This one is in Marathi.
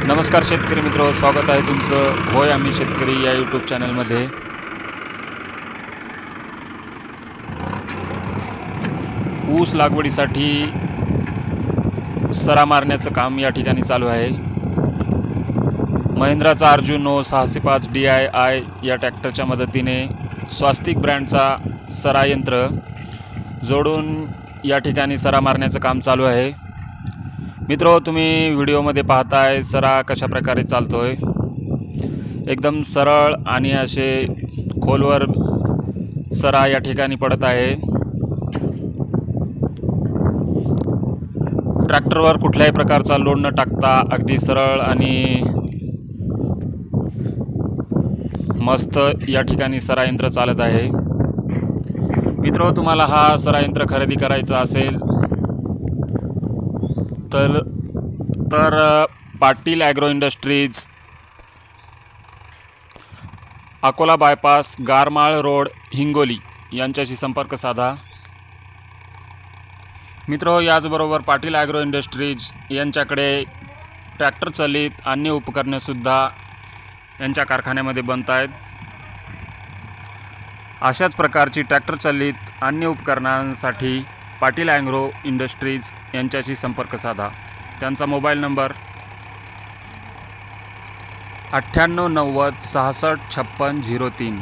नमस्कार शेतकरी मित्र, स्वागत आहे तुमचं होय आम्ही शेतकरी या यूट्यूब चॅनलमध्ये। ऊस लागवडीसाठी सरा मारण्याचं काम या ठिकाणी चालू आहे। महिंद्राचा अर्जुनो 605 DI या ट्रॅक्टरच्या मदतीने स्वास्तिक ब्रँडचा सरा यंत्र जोडून या ठिकाणी सरा मारण्याचं काम चालू आहे। मित्रो, तुम्ही व्हिडिओमध्ये पाहताय सरा कशा प्रकारे चालतोय। एकदम सरळ आणि असे खोलवर सरा या ठिकाणी पडत आहे। ट्रॅक्टरवर कुठल्याही प्रकारचा लोड न टाकता अगदी सरळ आणि मस्त या ठिकाणी सरा यंत्र चालत आहे। मित्रो, तुम्हाला हा सरा यंत्र खरेदी करायचा असेल तर Patil agro industries, Akola bypass, Garmal road, Hingoli यांच्याशी संपर्क साधा। मित्रो, याचबरोबर पाटील ॲग्रो इंडस्ट्रीज यांच्याकडे ट्रॅक्टर चालित अन्य उपकरणेसुद्धा यांच्या कारखान्यामध्ये बनत आहेत। अशाच प्रकारची ट्रॅक्टर चालित अन्य उपकरणांसाठी पाटील ॲग्रो इंडस्ट्रीज यांच्याशी संपर्क साधा। त्यांचा मोबाईल नंबर 9890 66 56 03।